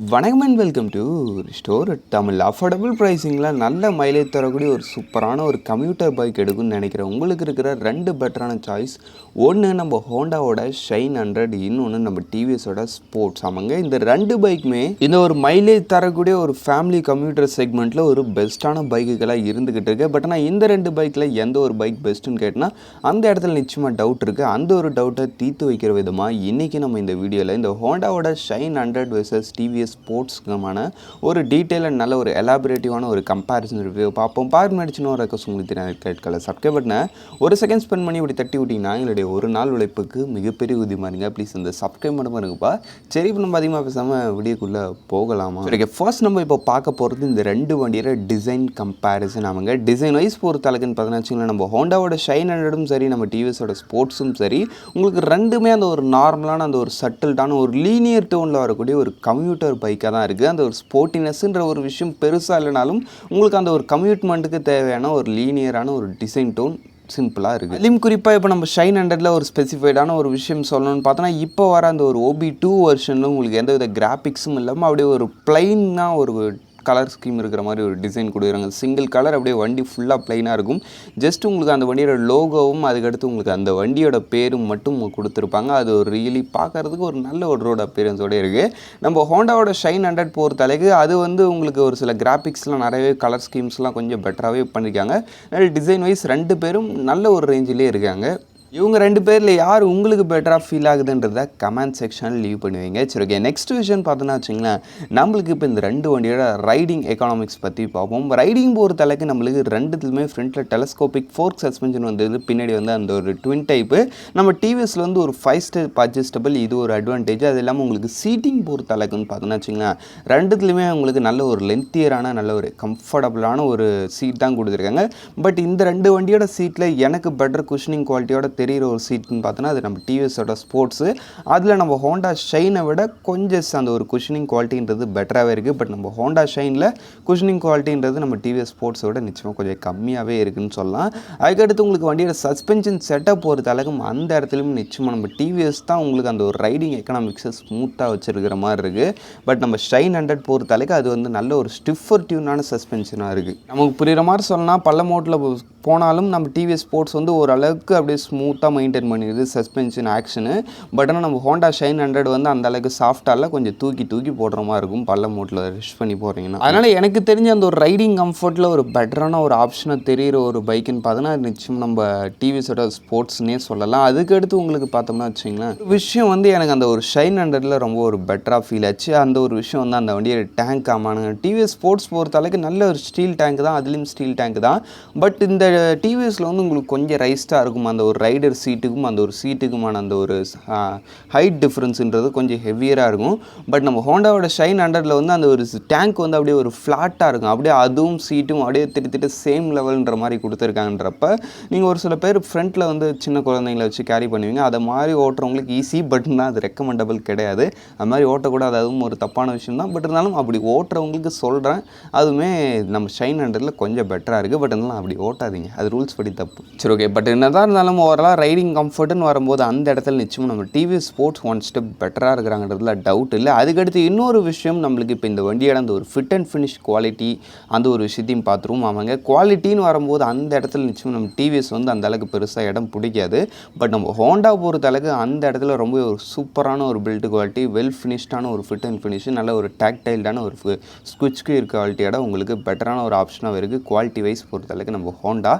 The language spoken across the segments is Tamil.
வணக்கம் and welcome to store Tamil. Affordable ப்ரைஸிங்கில் நல்ல மைலேஜ் தரக்கூடிய ஒரு சூப்பரான ஒரு கம்யூட்டர் பைக் எடுக்குன்னு நினைக்கிறேன். உங்களுக்கு இருக்கிற ரெண்டு பெட்டரான சாய்ஸ். ஒன்று நம்ம ஹோண்டாவோட ஷைன் 100, இன்னொன்று நம்ம டிவிஎஸோட ஸ்போர்ட்ஸ். ஆமாங்க, இந்த ரெண்டு பைக்குமே இந்த ஒரு மைலேஜ் தரக்கூடிய ஒரு ஃபேமிலி கம்யூட்டர் செக்மெண்ட்டில் ஒரு பெஸ்ட்டான பைக்குகளாக இருந்துக்கிட்டு இருக்கு. பட் ஆனால் இந்த ரெண்டு பைக்கில் எந்த ஒரு பைக் பெஸ்ட்டுன்னு கேட்டால் அந்த இடத்துல நிச்சயமாக டவுட் இருக்குது. அந்த ஒரு டவுட்டை தீர்த்து வைக்கிற விதமாக இன்றைக்கி நம்ம இந்த வீடியோவில் இந்த ஹோண்டாவோட ஷைன் 100 vs டிவிஎஸ் ஸ்போர்ட்ஸ்க்கான ஒரு டீட்டெயில் அண்ட் நல்ல ஒரு எலாபரேட்டிவான ஒரு கம்பேரிசன் ரிவ்யூ பார்ப்போம். பார்க்க முன்னாடி ஒரு ரெக்வஸ்ட் உங்களுக்கு தெரியாது சப்ஸ்கிரைப் பண்ண ஒரு செகண்ட் ஸ்பெண்ட் பண்ணி இப்படி தட்டி விட்டிங்கன்னா எங்களுடைய ஒரு நாள் உழைப்புக்கு மிகப்பெரிய உதவி மாதிரிங்க. ப்ளீஸ் இந்த சப்ஸ்கிரைப் பண்ண பாருங்கப்பா. சரி, இப்போ நம்ம அதிகமாக பேசாமல் வீடியோக்குள்ளே போகலாமா? ஓகே, ஃபர்ஸ்ட் நம்ம இப்போ பார்க்க போகிறது இந்த ரெண்டு வண்டியோட டிசைன் கம்பேரிசன். ஆமாங்க, டிசைன் வைஸ் பொறுத்த அளவுக்குன்னு பார்த்தீங்கன்னா நம்ம ஹோண்டாவோட ஷைன் 100ம் சரி, நம்ம டிவிஎஸோட ஸ்போர்ட்ஸும் சரி, உங்களுக்கு ரெண்டுமே அந்த ஒரு நார்மலான அந்த ஒரு சட்டில்டான ஒரு லீனியர் டோனில் வரக்கூடிய ஒரு கம்யூட்டர் பைக்காக தான் இருக்குது. அந்த ஒரு ஸ்போர்ட்டினஸ்ன்ற ஒரு விஷயம் பெருசாக இல்லைனாலும் உங்களுக்கு அந்த ஒரு கம்யூட்மெண்ட்டுக்கு தேவையான ஒரு லீனியரான ஒரு டிசைன் டோன் சிம்பிளாக இருக்குது. அதுலேயும் குறிப்பாக இப்போ நம்ம ஷைன் 100ல் ஒரு ஸ்பெசிஃபைடான ஒரு விஷயம் சொல்லணும்னு பார்த்தோன்னா, இப்போ வர அந்த ஒரு OB2 வெர்ஷனில் உங்களுக்கு எந்த வித கிராஃபிக்ஸும் இல்லாமல் அப்படியே ஒரு பிளைனாக ஒரு கலர் ஸ்கீம் இருக்கிற மாதிரி ஒரு டிசைன் கொடுக்குறாங்க. சிங்கிள் கலர், அப்படியே வண்டி ஃபுல்லாக ப்ளைனாக இருக்கும். ஜஸ்ட் உங்களுக்கு அந்த வண்டியோட லோகோவும் அதுக்கடுத்து உங்களுக்கு அந்த வண்டியோட பேரும் மட்டும் கொடுத்துருப்பாங்க. அது ஒரு ரியலி பார்க்குறதுக்கு ஒரு நல்ல ஒரு ரோடு அப்பியரன்ஸோடு இருக்குது. நம்ம ஹோண்டாவோட ஷைன் 100 பொறுத்தளவுக்கு அது உங்களுக்கு ஒரு சில கிராஃபிக்ஸ்லாம் நிறையவே கலர் ஸ்கீம்ஸ்லாம் கொஞ்சம் பெட்டராகவே பண்ணியிருக்காங்க. டிசைன் வைஸ் ரெண்டு பேரும் நல்ல ஒரு ரேஞ்சிலே இருக்காங்க. இவங்க ரெண்டு பேரில் யார் உங்களுக்கு பெட்டராக ஃபீல் ஆகுதுன்றதை கமெண்ட் செக்ஷனில் லீவ் பண்ணுவீங்க. சரி, ஓகே, நெக்ஸ்ட் விஷயம் பார்த்தோன்னா வச்சுங்களேன், நம்மளுக்கு இப்போ இந்த ரெண்டு வண்டியோட ரைடிங் எக்கானாமிக்ஸ் பற்றி பார்ப்போம். ரைடிங் போகிற தலைக்கு நம்மளுக்கு ரெண்டுத்துலையுமே ஃப்ரண்ட்டில் டெலஸ்கோபிக் ஃபோர்க் சஸ்பென்ஷன் வந்தது, பின்னாடி அந்த ஒரு ட்வின் டைப்பு. நம்ம டிவிஎஸில் ஒரு 5 ஸ்டெப் அட்ஜஸ்டபிள், இது ஒரு அட்வான்டேஜ். அது இல்லாமல் உங்களுக்கு சீட்டிங் போகிற தலைக்குன்னு பார்த்தோன்னா வச்சுங்களேன், ரெண்டுத்துலையுமே உங்களுக்கு நல்ல ஒரு லென்த்தியரான நல்ல ஒரு கம்ஃபர்டபுளான ஒரு சீட் தான் கொடுத்துருக்காங்க. பட் இந்த ரெண்டு வண்டியோட சீட்டில் எனக்கு பெட்டர் குஷனிங் குவாலிட்டியோட தெரிகிற ஒரு சீட்னு பார்த்தோன்னா அது நம்ம டிவிஎஸோட ஸ்போர்ட்ஸு. அதில் நம்ம ஹோண்டா ஷைனை விட கொஞ்சம் அந்த ஒரு குஷனிங் குவாலிட்டின்றது பெட்டராகவே இருக்குது. பட் நம்ம ஹோண்டா ஷைனில் குஷனிங் குவாலிட்டின்றது நம்ம டிவிஎஸ் ஸ்போர்ட்ஸை விட நிச்சயமாக கொஞ்சம் கம்மியாகவே இருக்குதுன்னு சொல்லலாம். அதுக்கடுத்து உங்களுக்கு வண்டியோட சஸ்பென்ஷன் செட்டப் பொறுத்த அளவுக்கு அந்த இடத்துலையும் நிச்சயமாக நம்ம டிவிஎஸ் தான் உங்களுக்கு அந்த ஒரு ரைடிங் எக்கனாமிக்ஸை ஸ்மூத்தாக வச்சுருக்கிற மாதிரி இருக்குது. பட் நம்ம ஷைன் 100 பொறுத்த அளவுக்கு அது நல்ல ஒரு ஸ்டிஃபர் டியூனான சஸ்பென்ஷனாக இருக்குது. நமக்கு புரிகிற மாதிரி சொல்லலாம், பள்ள மோட்டில் போனாலும் நம்ம டிவிஎஸ் ஸ்போர்ட்ஸ் ஓரளவுக்கு அப்படியே ஸ்மூத்தாக மெயின்டைன் பண்ணிடுது சஸ்பென்ஷன் ஆக்ஷனு. பட் ஆனால் நம்ம ஹோண்டா ஷைன் 100 அந்த அளவுக்கு சாஃப்டாக கொஞ்சம் தூக்கி போடுற மாதிரி இருக்கும் பள்ள மோட்டில் ரெஷ் பண்ணி போகிறீங்கன்னா. அதனால் எனக்கு தெரிஞ்ச அந்த ஒரு ரைடிங் கம்ஃபர்ட்டில் ஒரு பெட்டரான ஒரு ஆப்ஷனை தெரிகிற ஒரு பைக்குன்னு பார்த்தோன்னா நிச்சயம் நம்ம டிவிஎஸோட ஸ்போர்ட்ஸ்னே சொல்லலாம். அதுக்கடுத்து உங்களுக்கு பார்த்தோம்னா வச்சிங்களேன், விஷயம் எனக்கு அந்த ஒரு ஷைன் 100ல் ரொம்ப ஒரு பெட்டராக ஃபீல் ஆச்சு. அந்த ஒரு விஷயம் அந்த வண்டியோட டேங்க். ஆமானுங்க, டிவிஎஸ் ஸ்போர்ட்ஸ் பொறுத்த அளவுக்கு நல்ல ஒரு ஸ்டீல் டேங்க் தான், அதுலேயும் ஸ்டீல் டேங்க் தான். பட் இந்த டிவிஎஸில் உங்களுக்கு கொஞ்சம் ரைஸ்டாக இருக்கும். அந்த ஒரு ரைடர் சீட்டுக்கும் அந்த ஒரு சீட்டுக்குமான அந்த ஒரு ஹைட் டிஃப்ரென்ஸுன்றது கொஞ்சம் ஹெவியராக இருக்கும். பட் நம்ம ஹோண்டாவோட ஷைன் 100ல் அந்த ஒரு டேங்க் அப்படியே ஒரு ஃப்ளாட்டாக இருக்கும். அப்படியே அதுவும் சீட்டும் அப்படியே திட்டு சேம் லெவல்ன்ற மாதிரி கொடுத்துருக்காங்கன்றப்ப நீங்கள் ஒரு சில பேர் ஃப்ரண்ட்டில் சின்ன குழந்தைங்கள வச்சு கேரி பண்ணுவீங்க. அதை மாதிரி ஓட்டுறவங்களுக்கு ஈஸி, பட் அது ரெக்கமெண்டபிள் கிடையாது. அது மாதிரி ஓட்டக்கூடாது, அதுவும் ஒரு தப்பான விஷயம் தான். பட் இருந்தாலும் அப்படி ஓட்டுறவங்களுக்கு சொல்கிறேன், அதுவுமே நம்ம ஷைன் 100ல் கொஞ்சம் பெட்டராக இருக்குது. பட் இருந்தாலும் அப்படி ஓட்டாதீங்க, அது ரூல்ஸ் படி தப்பு. சரி, ஓகே. பட் என்னதான் இருந்தாலும் ஓவராலாக ரைடிங் கம்ஃபர்ட்னு வரும்போது அந்த இடத்துல நிச்சயமாக நம்ம டிவிஎஸ் ஸ்போர்ட்ஸ் 1 ஸ்டெப் பெட்டராக இருக்கிறாங்கிறதுல டவுட் இல்லை. அதுக்கடுத்து இன்னொரு விஷயம், நம்மளுக்கு இப்போ இந்த வண்டியோட அந்த ஒரு ஃபிட் அண்ட் ஃபினிஷ் குவாலிட்டி அந்த ஒரு விஷயத்தையும் பார்த்துருவோம். ஆமாங்க, குவாலிட்டின்னு வரும்போது அந்த இடத்துல நிச்சயம் நம்ம டிவிஎஸ் அந்த அளவுக்கு பெருசாக இடம் பிடிக்காது. பட் நம்ம ஹோண்டா பொறுத்த அளவுக்கு அந்த இடத்துல ரொம்ப ஒரு சூப்பரான ஒரு பில்ட் குவாலிட்டி, வெல் ஃபினிஷ்டான ஒரு ஃபிட் அண்ட் ஃபினிஷ், நல்ல ஒரு டாக்டைல்டான ஒரு ஸ்குவிட்ச்க்கு இருக்க குவாலிட்டியோட உங்களுக்கு பெட்டரான ஒரு ஆப்ஷனாக இருக்குது. குவாலிட்டி வைஸ் பொறுத்த அளவுக்கு நம்ம ஹோண்டா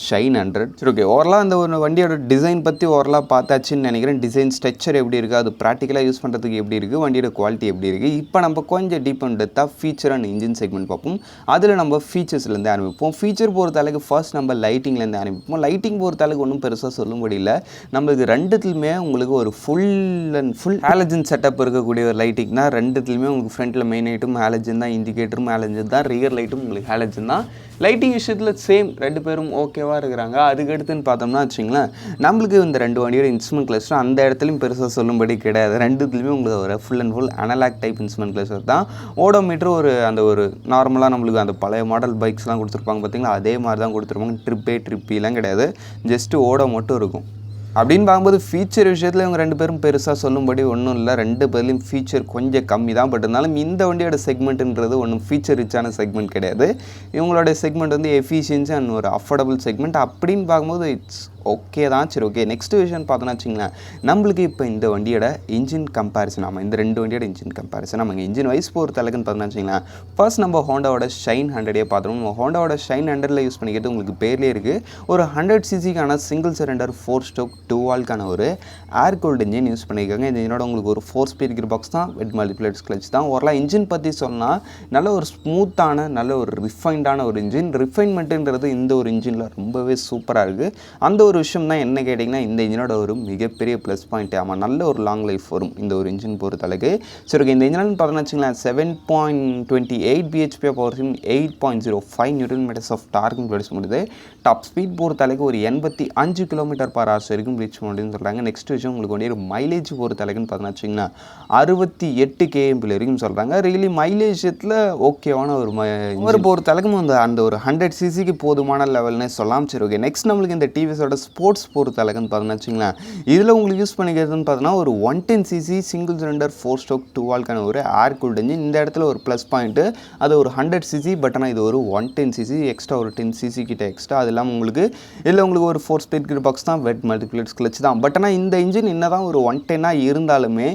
ஷைன் 100. சரி, ஓகே, ஓவரலாக அந்த ஒரு வண்டியோட டிசைன் பற்றி ஓவரலாக பார்த்தாச்சுன்னு நினைக்கிறேன். டிசைன் ஸ்ட்ரக்சர் எப்படி இருக்குது, அது ப்ராக்டிக்கலாக யூஸ் பண்ணுறதுக்கு எப்படி இருக்குது, வண்டியோட குவாலிட்டி எப்படி இருக்குது. இப்போ நம்ம கொஞ்சம் டீப் அண்ட் டெப்த்தாக ஃபீச்சர் அண்ட் இன்ஜின் செக்மெண்ட் பார்ப்போம். அதில் நம்ம ஃபீச்சர்ஸ்லேருந்து ஆரம்பிப்போம். ஃபீச்சர் பொறுத்த அளவுக்கு ஃபர்ஸ்ட் நம்ம லைட்டிங்லேருந்து ஆரம்பிப்போம். லைட்டிங் பொறுத்த அளவுக்கு ஒன்றும் பெருசாக சொல்லும்படி இல்லை. நம்மளுக்கு ரெண்டுத்துலையுமே உங்களுக்கு ஒரு full and full halogen setup இருக்கக்கூடிய ஒரு லைட்டிங் தான். ரெண்டுத்துலையுமே உங்களுக்கு ஃப்ரண்ட்டில் மெயின் ஐட்டும் ஹாலஜன் தான், இண்டிகேட்டரும் ஹாலஜன் தான், ரியர் லைட்டும் உங்களுக்கு ஹாலஜன் தான். லைட்டிங் விஷயத்தில் சேம், ரெண்டு பேரும் ஓகேவாக இருக்கிறாங்க. அதுக்கடுத்துன்னு பார்த்தோம்னா வச்சிங்களேன், நம்மளுக்கு இந்த ரெண்டு வண்டியோட இன்ஸ்ட்ருமெண்ட் கிளஸ்டர் அந்த இடத்துலையும் பெருசாக சொல்லும்படி கிடையாது. ரெண்டுத்துலையுமே உங்களுக்கு ஒரு full and full analogue type instrument cluster தான். ஓடோமீட்டர் ஒரு அந்த ஒரு நார்மலாக நம்மளுக்கு அந்த பழைய மாடல் பைக்ஸ்லாம் கொடுத்துருப்பாங்க பார்த்தீங்களா, அதே மாதிரி தான் கொடுத்துருப்பாங்க. ட்ரிப்பிலாம் கிடையாது, ஜஸ்ட்டு ஓட மட்டும் இருக்கும். அப்படின்னு பார்க்கும்போது ஃபீச்சர் விஷயத்தில் இவங்க 2 பேரும் பெருசாக சொல்லும்படி ஒன்றும் இல்லை. 2 பேர்லேயும் ஃபீச்சர் கொஞ்சம் கம்மி தான். பட் இருந்தாலும் இந்த வண்டியோட செக்மெண்ட்டுன்றது ஒன்றும் ஃபீச்சர் ரிச்சான செக்மெண்ட் கிடையாது. இவங்களோட செக்மெண்ட் வந்து எஃபிஷியன்சி அண்ட் ஒரு அஃபோர்டபுள் செக்மெண்ட். அப்படின்னு பார்க்கும்போது இட்ஸ் ஓகே தான். சரி, ஓகே. நெக்ஸ்ட் விஷயம் பார்த்தோன்னா வச்சிங்களேன், நம்மளுக்கு இப்போ இந்த வண்டியோட இன்ஜின் கம்பேரிசன், இந்த 2 வண்டியோட இன்ஜின் கம்பேரிசன் நமக்கு இன்ஜின் வைஸ் பொறுத்த அளவுக்குன்னு பார்த்தோன்னா வச்சிங்களேன், ஃபர்ஸ்ட் நம்ம ஹோண்டாவோட ஷைன் 100 பார்த்தோம். நம்ம ஹோண்டாவோட ஷைன் 100 யூஸ் பண்ணிக்கிறது உங்களுக்கு பேர்லேயே இருக்குது. ஒரு 100 சிசிக்கான சிங்கிள் சிலிண்டர் 4 ஸ்ட்ரோக் 2 வால்க்கான ஒரு ஏர் கூல்டு இன்ஜின் யூஸ் பண்ணியிருக்காங்க. இந்த இன்ஜினோட உங்களுக்கு ஒரு 4 ஸ்பீட் கியர் பாக்ஸ் தான், வெட் மல்டிப்ளேட்ஸ் கிளச் தான். ஓரளவு இன்ஜின் பற்றி சொன்னால் நல்ல ஒரு ஸ்மூத்தான, நல்ல ஒரு ரிஃபைண்டான ஒரு இன்ஜின். ரிஃபைன்மெண்ட்டுன்றது இந்த ஒரு இன்ஜினில் ரொம்பவே சூப்பராக இருக்குது. அந்த ஒரு விஷயம் தான் என்ன கேட்டிங்கன்னா இந்த இன்ஜினோட ஒரு மிகப்பெரிய ப்ளஸ் பாயிண்ட். ஆமாம், நல்ல ஒரு லாங் லைஃப் வரும் இந்த ஒரு இன்ஜின் பொறுத்தளவுக்கு. சரி, ஓகே. இந்த இன்ஜின் பார்த்தோன்னா வச்சுங்களேன், 7.28 BHP power, 8.05 newton metres of டார்க்கும் ப்ரொடியூஸ் பண்ணுது. டாப் ஸ்பீட் பொறுத்தளவுக்கு ஒரு 85 km/h வரைக்கும் ரீச் பண்ணுன்னு சொல்கிறாங்க. நெக்ஸ்ட் விஷயம் உங்களுக்கு வந்து மைலேஜ் பொறுத்தளவுக்குன்னு பார்த்தோன்னா வச்சிங்கன்னா 68 km வரைக்கும் சொல்கிறாங்க. ரியலி மைலேஜத்தில் ஓகேவான ஒரு பொறுத்தளவுக்கு அந்த ஒரு 100 சிசிக்கு போதுமான லெவல்னே சொல்லலாம். சரி, ஓகே. நெக்ஸ்ட் நம்மளுக்கு இந்த டிவிஎஸோட ஸ்போர்ட்ஸ் பொறுத்தளவுக்குன்னு பார்த்தோன்னா வச்சுங்களேன், இதில் உங்களுக்கு யூஸ் பண்ணிக்கிறதுன்னு பார்த்தோன்னா ஒரு 110 சிசி சிங்கிள் சிலிண்டர் 4 ஸ்ட்ரோக் 2 வால்க்கான ஒரு ஏர் கூல்டு இன்ஜின். இந்த இடத்துல ஒரு ப்ளஸ் பாயிண்ட்டு, அது ஒரு 100 சிசி. பட் ஆனால் இது ஒரு 110 சிசி எக்ஸ்ட்ரா, ஒரு 10 சிசி கிட்ட எக்ஸ்ட்ரா. அது இல்லாமல் உங்களுக்கு இதில் உங்களுக்கு ஒரு 4 ஸ்பீட் கியர் பாக்ஸ் தான், வெட் மல்டிப்ளேட்ஸ் கிளச் தான். பட் ஆனால் இந்த இன்ஜின் என்ன தான் ஒரு 110 இருந்தாலுமே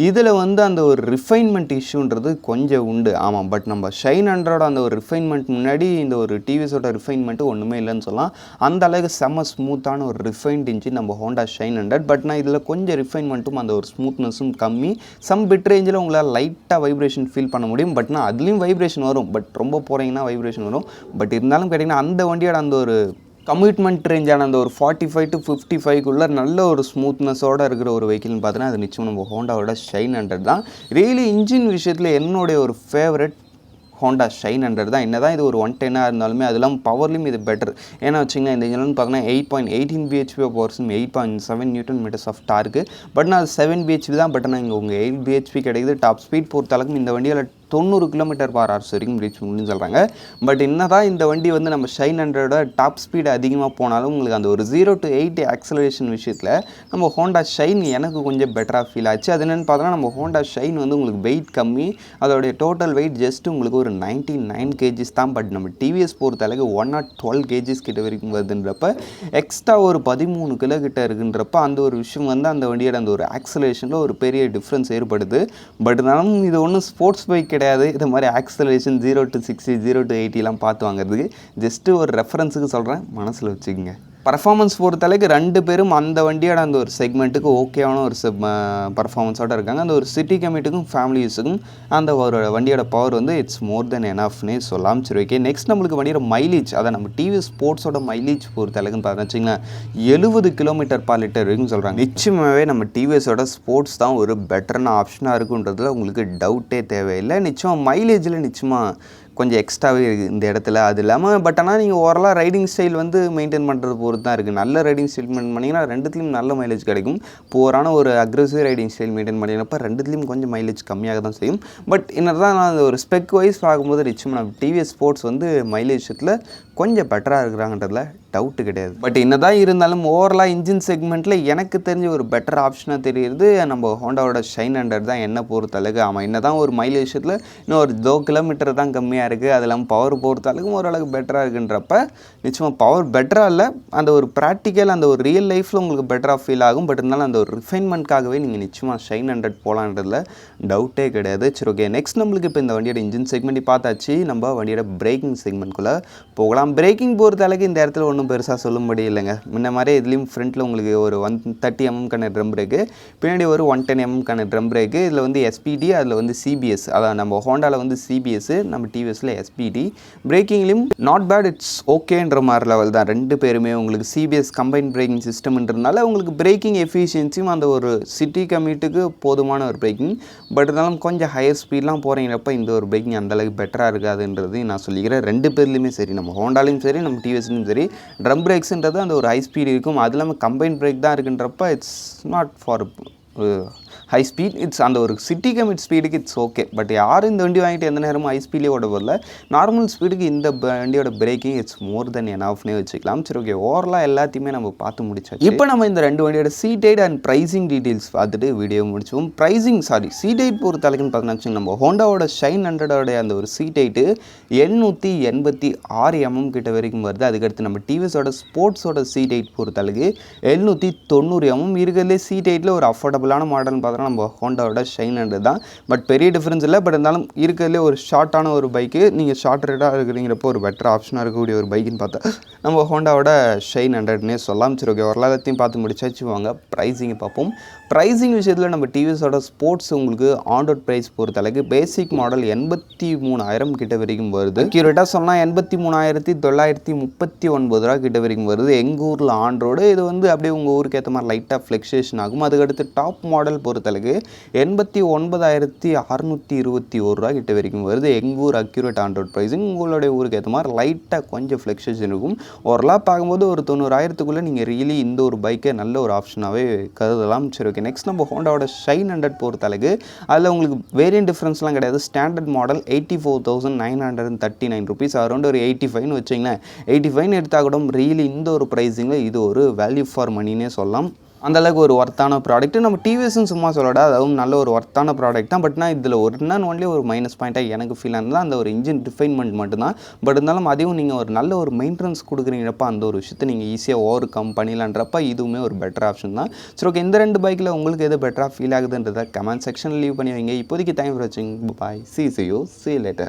இதில் வந்து அந்த ஒரு ரிஃபைன்மெண்ட் இஷ்யூன்றது கொஞ்சம் உண்டு. ஆமாம், பட் நம்ம ஷைன் 100 அந்த ஒரு ரிஃபைன்மெண்ட் முன்னாடி இந்த ஒரு டிவிஎஸோட ரிஃபைன்மெண்ட்டு ஒன்றுமே இல்லைன்னு சொல்லலாம். அந்த அளவுக்கு செம்ம ஸ்மூத்தான ஒரு ரிஃபைன்ட் இன்ஜின் நம்ம ஹோண்டா ஷைன் 100. பட் நான் இதில் கொஞ்சம் ரிஃபைன்மெண்ட்டும் அந்த ஒரு ஸ்மூத்னஸும் கம்மி. சம் பிட் ரேஞ்சில் உங்களால் லைட்டாக வைப்ரேஷன் ஃபீல் பண்ண முடியும். பட் நான் அதுலேயும் வைப்ரேஷன் வரும், பட் ரொம்ப போகிறீங்கன்னா வைப்ரேஷன் வரும். பட் இருந்தாலும் கேட்டிங்கன்னா அந்த வண்டியோட அந்த ஒரு கமிட்மெண்ட் ரேஞ்சான அந்த ஒரு 45 to 55க்குள்ளே நல்ல ஒரு ஸ்மூத்னஸோடு இருக்கிற ஒரு வெஹிக்கிள்னு பார்த்தீங்கன்னா அது நிச்சயம் நம்ம ஹோண்டாவோட ஷைன் 100 தான். ரியலி இன்ஜின் விஷயத்தில் என்னுடைய ஒரு ஃபேவரட் ஹோண்டா ஷைன் 100 தான். என்ன தான் இது ஒரு 110 இருந்தாலுமே அது இல்லாமல் பவர்லையும் இது பெட்டர். ஏன்னா வச்சிங்கன்னா இந்த இன்ஜின் பார்த்தீங்கன்னா 8.18 BHP powers, 8.7 newton metres of torque. But நான் 7 பிஹெச்பி தான். பட் ஆனால் இங்கே உங்கள் 8 பிஹெச்பி கிடைக்குது. டாப் ஸ்பீட் பொறுத்தளவுக்கு இந்த வண்டியில் 90 km/h வரைக்கும் ரீச் பண்ணுன்னு சொல்கிறாங்க. பட் என்ன தான் இந்த வண்டி வந்து நம்ம ஷைன் 100 டாப் ஸ்பீடு அதிகமாக போனாலும் உங்களுக்கு அந்த ஒரு 0 to 8 ஆக்சலரேஷன் விஷயத்தில் நம்ம ஹோண்டா ஷைன் எனக்கு கொஞ்சம் பெட்டராக ஃபீல் ஆச்சு. அது என்னென்னு பார்த்தோன்னா நம்ம ஹோண்டா ஷைன் வந்து உங்களுக்கு வெயிட் கம்மி, அதோடைய டோட்டல் வெயிட் ஜஸ்ட் உங்களுக்கு ஒரு 99 kgs தான். பட் நம்ம டிவிஎஸ் பொறுத்தளவுக்கு 112 kgs கிட்ட வரைக்கும் வருதுன்றப்ப எக்ஸ்ட்ரா ஒரு 13 கிலோ கிட்ட இருக்குன்றப்ப அந்த ஒரு விஷயம் வந்து அந்த வண்டியோட அந்த ஒரு ஆக்சலரேஷனில் ஒரு பெரிய டிஃப்ரென்ஸ் ஏற்படுது. பட் இருந்தாலும் இது ஒன்றும் ஸ்போர்ட்ஸ் பைக் கிடையாது. இது மாதிரி ஆக்சலரேஷன் 0 to 60 0 to 80 பார்த்து வாங்குறதுக்கு ஜஸ்ட்டு ஒரு ரெஃபரன்ஸுக்கு சொல்கிறேன், மனசில் வச்சுக்கோங்க. பர்ஃபார்மன்ஸ் பொறுத்தளவுக்கு 2 பேரும் அந்த வண்டியோட அந்த ஒரு செக்மெண்ட்டுக்கு ஓகேவான ஒரு பர்ஃபார்மன்ஸோடு இருக்காங்க. அந்த ஒரு சிட்டி கம்யூட்டுக்கும் ஃபேமிலி யூஸுக்கும் அந்த ஒரு வண்டியோட பவர் வந்து இட்ஸ் மோர் தென் எனஃப்னே சொல்லலாம். சரி, ஓகே. நெக்ஸ்ட் நம்மளுக்கு வண்டியோட மைலேஜ், அதை நம்ம டிவிஎஸ் ஸ்போர்ட்ஸோட மைலேஜ் பொறுத்தளவுக்குன்னு பார்த்தா வச்சிங்களேன் 70 km/L இருக்குன்னு சொல்கிறாங்க. நிச்சயமாகவே நம்ம டிவிஎஸோட ஸ்போர்ட்ஸ் தான் ஒரு பெட்டரான ஆப்ஷனாக இருக்குன்றதுல உங்களுக்கு டவுட்டே தேவையில்லை. நிச்சயமாக மைலேஜில் நிச்சயமாக கொஞ்சம் எக்ஸ்ட்ராவே இருக்குது இந்த இடத்துல. அது இல்லாமல் பட் ஆனால் நீங்கள் ஓவராலாக ரைடிங் ஸ்டைல் வந்து மெயின்டைன் பண்ணுறது பொறுத்து தான் இருக்குது. நல்ல ரைடிங் ஸ்டைல் மெயின்டைன் பண்ணிங்கன்னா ரெண்டுத்துலேயும் நல்ல மைலேஜ் கிடைக்கும். போரான ஒரு அக்ரெசிவ் ரைடிங் ஸ்டைல் மெயின்டைன் பண்ணினப்போ ரெண்டுத்துலேயும் கொஞ்சம் மைலேஜ் கம்மியாக தான் செய்யும். பட் என்ன தான் நான் ஒரு ஸ்பெக் வைஸ் பார்க்கும்போது நிச்சயமாக நம்ம டிவிஎஸ் ஸ்போர்ட்ஸ் வந்து மைலேஜ் விஷயத்தில் கொஞ்சம் பெட்டராக இருக்கிறாங்கன்றதுல டவுட்டு கிடையாது. பட் என்ன தான் இருந்தாலும் ஓவராலாக இன்ஜின் செக்மெண்ட்டில் எனக்கு தெரிஞ்ச ஒரு பெட்டர் ஆப்ஷனாக தெரியுது நம்ம ஹோண்டாவோட ஷைன் 100 தான் என்ன பொறுத்தளவுக்கு. ஆமாம், என்ன தான் ஒரு மைலேஜ் விஷயத்தில் இன்னும் ஒரு 2 கிலோமீட்டர் தான் கம்மியாக இருக்குது. அது இல்லாமல் பவர் பொறுத்தளவுக்கு ஓரளவுக்கு பெட்டராக இருக்குன்றப்ப நிச்சயமாக பவர் பெட்டராக இல்லை, அந்த ஒரு ப்ராக்டிக்கல் அந்த ஒரு ரியல் லைஃப்பில் உங்களுக்கு பெட்டராக ஃபீல் ஆகும். பட் இருந்தாலும் அந்த ஒரு ரிஃபைன்மெண்ட்காகவே நீங்கள் நிச்சயமாக ஷைன் 100 போகலான்றதுல டவுட்டே கிடையாது. சரி, ஓகே. நெக்ஸ்ட் நம்மளுக்கு இப்போ இந்த வண்டியோட இன்ஜின் செக்மெண்ட் பார்த்தாச்சு. நம்ம வண்டியோட பிரேக்கிங் செக்மெண்ட்குள்ளே போகலாம். பிரேக்கிங் பொறுத்தளவுக்கு இந்த இடத்துல ஒன்றும் பெருசாக சொல்லும்படி இல்லைங்க. முன்ன மாதிரி இதுலேயும் ஃப்ரண்ட்டில் உங்களுக்கு ஒரு 130 mm ட்ரம் பிரேக்கு, பின்னாடி ஒரு 110 mm ட்ரம் பிரேக்கு. இதில் வந்து எஸ்பிடி, அதில் வந்து சிபிஎஸ். அதான் நம்ம ஹோண்டாவில் வந்து சிபிஎஸ், நம்ம டிவிஎஸில் எஸ்பிடி. பிரேக்கிங்லேயும் நாட் பேட், இட்ஸ் ஓகேன்ற மாதிரி லெவல் தான். 2 பேருமே உங்களுக்கு சிபிஎஸ் கம்பைன் பிரேக்கிங் சிஸ்டம்ன்றதுனால உங்களுக்கு பிரேக்கிங் எஃபிஷியன்சியும் அந்த ஒரு சிட்டி கம்யூட்டுக்கு போதுமான ஒரு பிரேக்கிங். பட் இருந்தாலும் கொஞ்சம் ஹையர் ஸ்பீட்லாம் போகிறீங்கிறப்ப இந்த ஒரு பிரேக்கிங் அந்தளவுக்கு பெட்டராக இருக்காதுன்றதையும் நான் சொல்லிக்கிறேன். 2 பேர்லேயுமே சரி, நம்ம ஹோண்டாலையும் சரி நம்ம டிவிஎஸ்லையும் சரி ட்ரம் பிரேக்ஸுன்றது அந்த ஒரு ஹை ஸ்பீட் இருக்கும். அது இல்லாமல் கம்பைன் பிரேக் தான் இருக்குன்றப்ப it's not for high speed it's அந்த ஒரு சிட்டி கமிட் ஸ்பீடுக்கு இட்ஸ் ஓகே. பட் யாரும் இந்த வண்டி வாங்கிட்டு எந்த நேரமும் ஹை ஸ்பீட்லேயே ஓட வரல. நார்மல் ஸ்பீடுக்கு இந்த வண்டியோட பிரேக்கிங் இட்ஸ் மோர் தென் எனாஃப்னே வச்சுக்கலாம். சரி ஓகே, ஓவரலாக எல்லாத்தையுமே நம்ம பார்த்து முடிச்சாச்சு. இப்போ நம்ம இந்த ரெண்டு வண்டியோட seat height and pricing details பார்த்துட்டு வீடியோ முடிச்சோம். சீட் ஹைட் பொறுத்த அளவுக்குன்னு பார்த்தீங்கன்னா நம்ம ஹோண்டாவோட ஷைன் 100 அந்த ஒரு சீட் ஹைட்டு 786 mm கிட்ட வரைக்கும் வருது. அதுக்கடுத்து நம்ம டிவிஎஸோட ஸ்போர்ட்ஸோட சீட் ஹைட் பொறுத்த அளவுக்கு 790 mm இருக்கிறதுலே சீட் ஹைட்டில் ஒரு அஃபோர்டபுளான மாடல்னு பார்த்தோன்னா நம்ம ஹோண்டாவோட ஷைன் 100 தான். பட் பெரிய டிஃப்ரென்ஸ் இல்லை. பட் இருந்தாலும் இருக்கிறதுலே ஒரு ஷார்ட்டான ஒரு பைக்கு, நீங்கள் ஷார்ட் ரேட்டாக இருக்கிறீங்கிறப்போ ஒரு பெட்டர் ஆப்ஷனாக இருக்கக்கூடிய ஒரு பைக்குன்னு பார்த்தா நம்ம ஹோண்டாவோட ஷைன் 100னே சொல்லலாம். சரி ஓகே, வரலாத்தையும் பார்த்து முடிச்சாச்சு. வாங்க ப்ரைஸிங்கை பார்ப்போம். ப்ரைஸிங் விஷயத்தில் நம்ம டிவிஎஸோட ஸ்போர்ட்ஸ் உங்களுக்கு ஆன் ரோட் ப்ரைஸ் பொறுத்த அளவுக்கு பேசிக் மாடல் 83,000 கிட்ட வரைக்கும் வருது. அக்யூரேட்டாக சொன்னால் 83,939 ரூபா கிட்ட வரைக்கும் வருது எங்கள் ஊரில் ஆன் ரோடு. இது வந்து அப்படியே உங்கள் ஊருக்கு ஏற்ற மாதிரி லைட்டாக ஃப்ளெக்சுவேஷன் ஆகும். அதுக்கடுத்து டாப் மாடல் பொறுத்தளவுக்கு 89,621 ரூபா கிட்ட வரைக்கும் வருது எங்கள் ஊர் அக்யூரேட் ஆன் ரோட் ப்ரைஸிங். உங்களுடைய ஊருக்கு ஏற்ற மாதிரி லைட்டாக கொஞ்சம் ஃப்ளெக்சுவேஷன் இருக்கும். ஓரளவு பார்க்கும்போது ஒரு 90,000க்குள்ளே நீங்கள் ரியலி இந்த ஒரு பைக்கை நல்ல ஒரு ஆப்ஷனாகவே கருதலாம். சரி ஓகே, நெக்ஸ்ட் நம்ம ஹோண்டாவோட ஷைன் 100 பொறுத்த அளவுக்கு அதில் உங்களுக்கு வேரியன்ட் டிஃப்ரென்ஸ்லாம் கிடையாது. ஸ்டாண்டர்ட் மாடல் 84,939 ருபீஸ், அரௌண்ட் ஒரு 85ன்னு வச்சிங்களேன். 85 எடுத்தால் கூட ரியலி இந்த ஒரு ப்ரைஸிங்கில் இது ஒரு வேல்யூ ஃபார் மணினே சொல்லலாம். அந்தளவுக்கு ஒரு ஒர்த்தான ப்ராடக்ட்டு. நம்ம டிவிஎஸ்ன்னு சும்மா சொல்லடா, அதுவும் நல்ல ஒரு ஒர்த்தான ப்ராடக்ட் தான். பட் நான் இதில் ஒன்லி ஒரு மைனஸ் பாயிண்ட்டாக எனக்கு ஃபீல் ஆனது அந்த ஒரு இன்ஜின் ரிஃபைன்மெண்ட் மட்டும்தான். பட் இருந்தாலும் அதையும் நீங்கள் ஒரு நல்ல ஒரு மெயின்டெனன்ஸ் கொடுக்குறீங்கிறப்ப அந்த ஒரு விஷயத்தை நீங்கள் ஈஸியாக ஓவர் கம் பண்ணிடலான்றப்ப இதுவுமே ஒரு பெட்டர் ஆப்ஷன் தான். சரி ஓகே, இந்த ரெண்டு பைக்கில் உங்களுக்கு எது பெட்டராக ஃபீல் ஆகுதுன்றதை கமெண்ட் செக்ஷனில் லீவ் பண்ணி வைங்க. இப்போதைக்கு டைம் ஃபார் வாட்சிங். பாய். See you later.